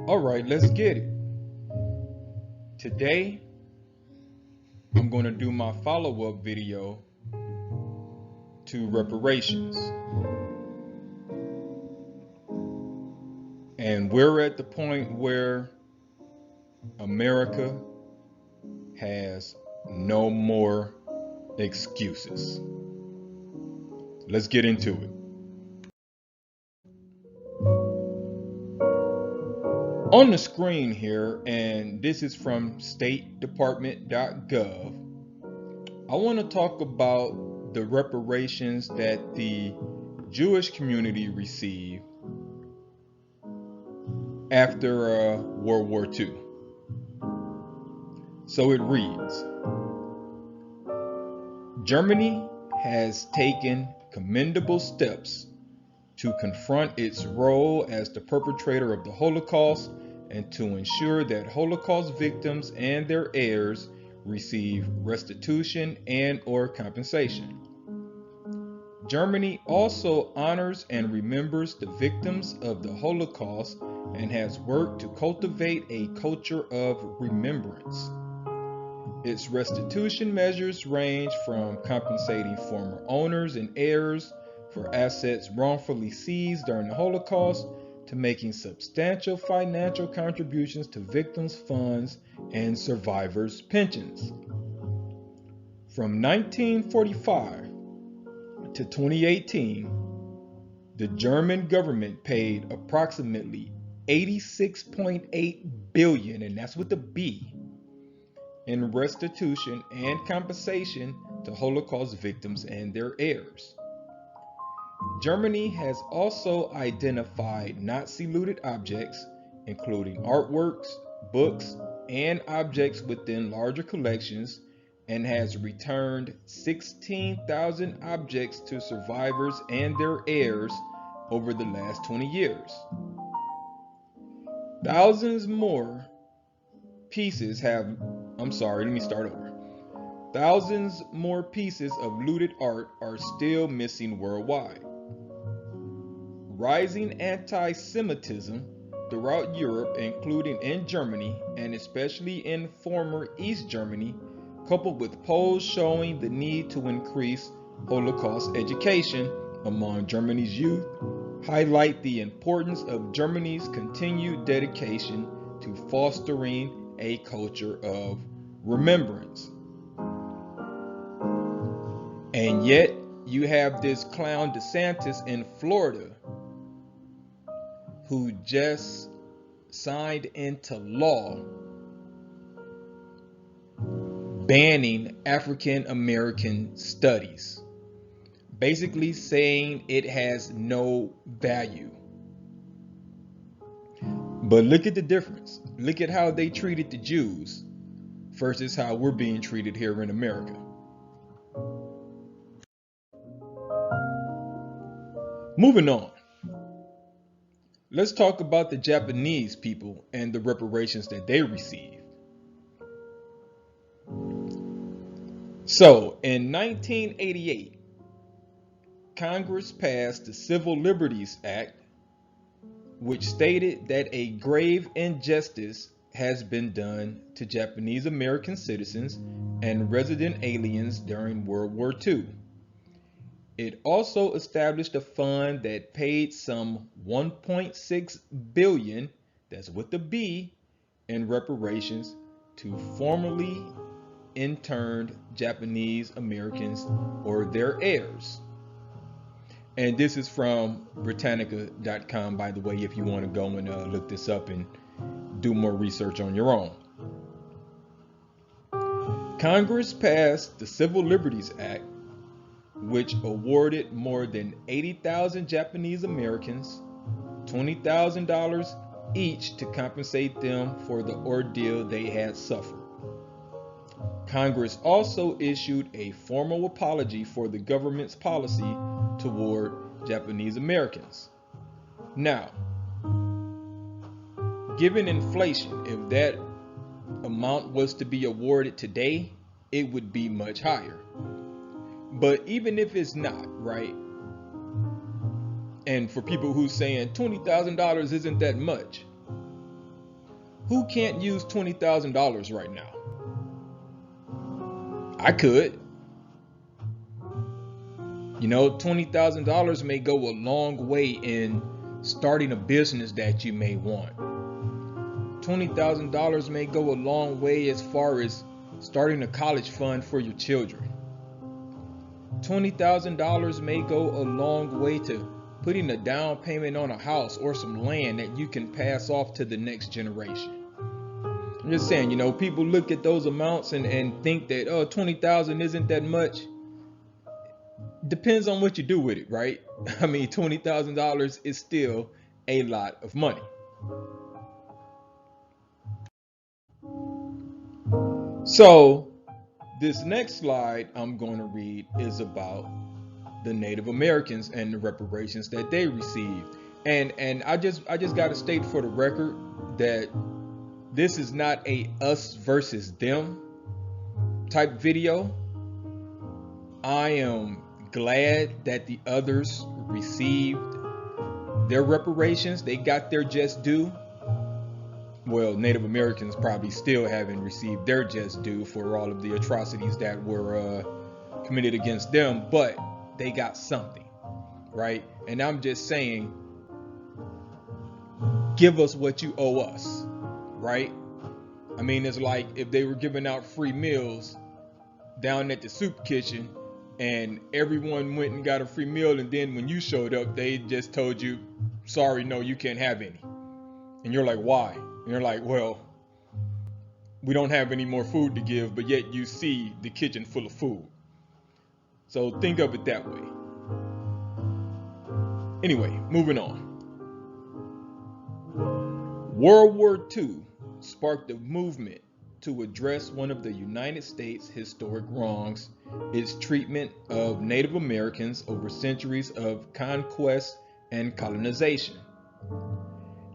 All right, let's get it. Today, I'm going to do my follow-up video to reparations. And we're at the point where America has no more excuses. Let's get into it. On the screen here, and this is from statedepartment.gov, I want to talk about the reparations that the Jewish community received after World War II. So it reads, Germany has taken commendable steps to confront its role as the perpetrator of the Holocaust and to ensure that Holocaust victims and their heirs receive restitution and/or compensation. Germany also honors and remembers the victims of the Holocaust and has worked to cultivate a culture of remembrance. Its restitution measures range from compensating former owners and heirs for assets wrongfully seized during the Holocaust to making substantial financial contributions to victims' funds and survivors' pensions. From 1945 to 2018, the German government paid approximately $86.8 billion, and that's with a B, in restitution and compensation to Holocaust victims and their heirs. Germany has also identified Nazi-looted objects, including artworks, books, and objects within larger collections, and has returned 16,000 objects to survivors and their heirs over the last 20 years. Thousands more pieces of looted art are still missing worldwide. Rising anti-Semitism throughout Europe, including in Germany and especially in former East Germany, coupled with polls showing the need to increase Holocaust education among Germany's youth, highlight the importance of Germany's continued dedication to fostering a culture of remembrance. And yet, you have this clown DeSantis in Florida who just signed into law banning African American studies, basically saying it has no value. But look at the difference. Look at how they treated the Jews versus how we're being treated here in America. Moving on. Let's talk about the Japanese people and the reparations that they received. So, in 1988, Congress passed the Civil Liberties Act, which stated that a grave injustice has been done to Japanese American citizens and resident aliens during World War II. It also established a fund that paid some $1.6 billion, that's with the B, in reparations to formerly interned Japanese Americans or their heirs. And this is from Britannica.com, by the way, if you want to go and look this up and do more research on your own. Congress passed the Civil Liberties Act, which awarded more than 80,000 Japanese Americans $20,000 each to compensate them for the ordeal they had suffered. Congress also issued a formal apology for the government's policy toward Japanese Americans. Now, given inflation, if that amount was to be awarded today, it would be much higher. But even if it's not, right? And for people who's saying $20,000 isn't that much, Who can't use $20,000 right now? I could. $20,000 may go a long way in starting a business that you may want. $20,000 may go a long way as far as starting a college fund for your children. $20,000 may go a long way to putting a down payment on a house or some land that you can pass off to the next generation. I'm just saying, people look at those amounts and think that, oh, 20,000 isn't that much. Depends on what you do with it, right? I mean, $20,000 is still a lot of money. So this next slide I'm going to read is about the Native Americans and the reparations that they received. And I just got to state for the record that this is not a us versus them type video. I am glad that the others received their reparations. They got their just due. Well, Native Americans probably still haven't received their just due for all of the atrocities that were committed against them, but they got something, right? And I'm just saying, give us what you owe us, right? I mean, it's like if they were giving out free meals down at the soup kitchen and everyone went and got a free meal, and then when you showed up, they just told you, sorry, no, you can't have any. And you're like, why? And you're like, well, we don't have any more food to give, but yet you see the kitchen full of food. So think of it that way. Anyway, moving on. World War II sparked a movement to address one of the United States' historic wrongs, its treatment of Native Americans over centuries of conquest and colonization.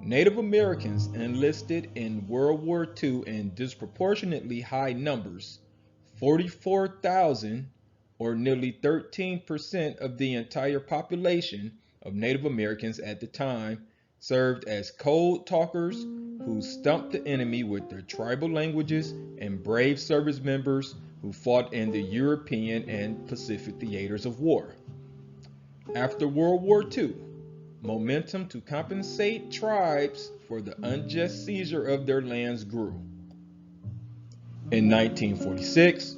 Native Americans enlisted in World War II in disproportionately high numbers, 44,000, or nearly 13% of the entire population of Native Americans at the time, served as code talkers who stumped the enemy with their tribal languages and brave service members who fought in the European and Pacific theaters of war. After World War II, momentum to compensate tribes for the unjust seizure of their lands grew. In 1946,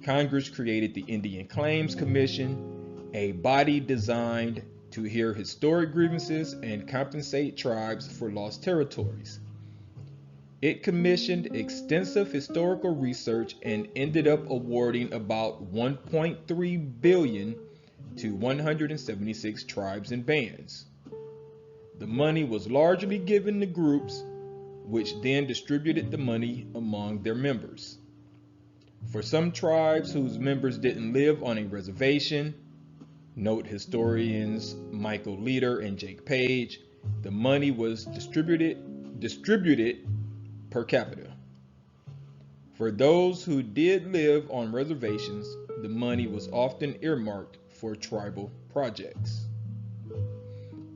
Congress created the Indian Claims Commission, a body designed to hear historic grievances and compensate tribes for lost territories. It commissioned extensive historical research and ended up awarding about $1.3 billion to 176 tribes and bands. The money was largely given to groups, which then distributed the money among their members. For some tribes whose members didn't live on a reservation, note historians Michael Leader and Jake Page, the money was distributed per capita. For those who did live on reservations, the money was often earmarked for tribal projects.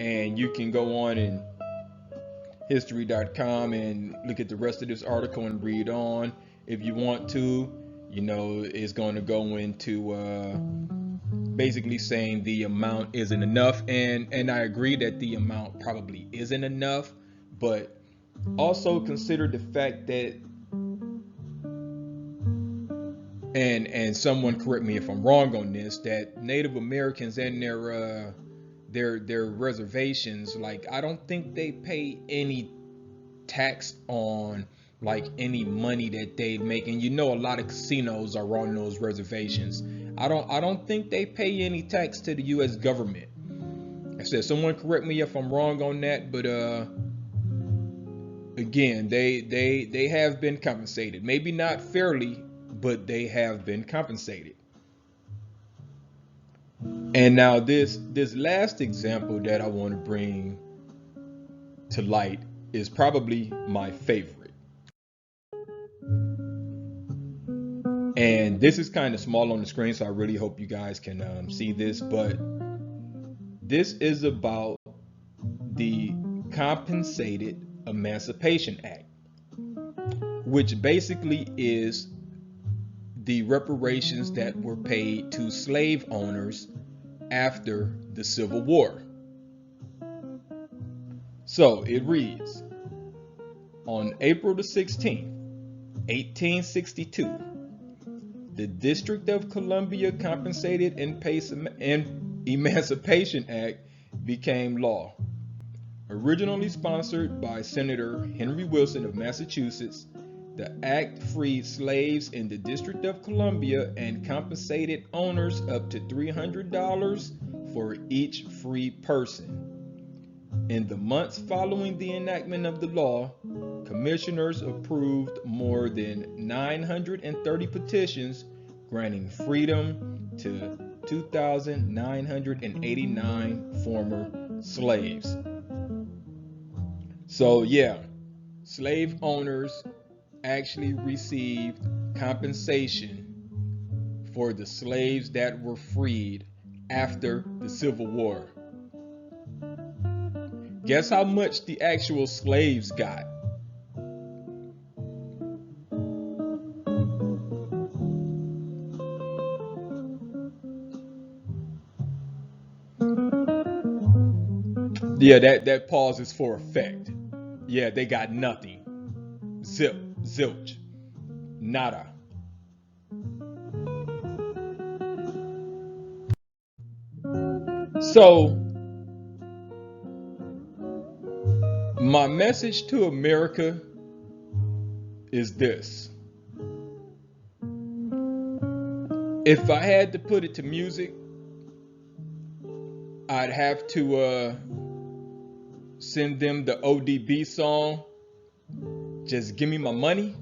And you can go on in history.com and look at the rest of this article and read on if you want to. It's going to go into basically saying the amount isn't enough, and I agree that the amount probably isn't enough, but also consider the fact that, and someone correct me if I'm wrong on this, that Native Americans and their reservations, like, I don't think they pay any tax on like any money that they make, and a lot of casinos are on those reservations. I don't think they pay any tax to the U.S. government. I said, someone correct me if I'm wrong on that, but again, they have been compensated. Maybe not fairly, but they have been compensated. And now this last example that I want to bring to light is probably my favorite. And this is kind of small on the screen, so I really hope you guys can see this, but this is about the Compensated Emancipation Act. which basically is the reparations that were paid to slave owners after the Civil War. So it reads, on April the 16th, 1862, the District of Columbia Compensated and Emancipation Act became law. Originally sponsored by Senator Henry Wilson of Massachusetts, the act freed slaves in the District of Columbia and compensated owners up to $300 for each free person. In the months following the enactment of the law, commissioners approved more than 930 petitions granting freedom to 2,989 former slaves. So yeah, slave owners actually received compensation for the slaves that were freed after the Civil War. Guess how much the actual slaves got? Yeah, that pause is for effect. Yeah, they got nothing. Zip, zilch, nada. So, my message to America is this. If I had to put it to music, I'd have to send them the ODB song, Just Give Me My Money.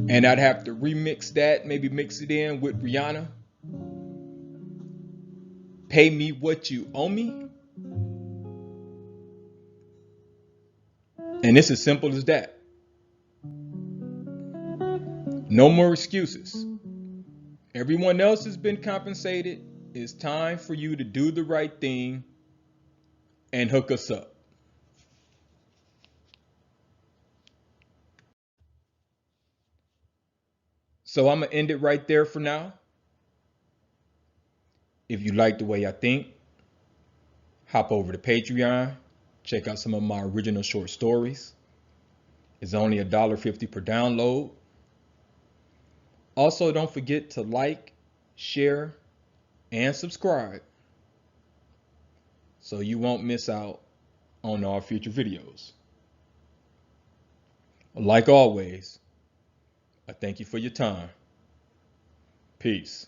And I'd have to remix that, maybe mix it in with Rihanna. Pay me what you owe me. And it's as simple as that. No more excuses. Everyone else has been compensated. It's time for you to do the right thing and hook us up. So I'm going to end it right there for now. If you like the way I think, hop over to Patreon. Check out some of my original short stories. It's only $1.50 per download. Also, don't forget to like, share, and subscribe so you won't miss out on our future videos. Like always, I thank you for your time. Peace.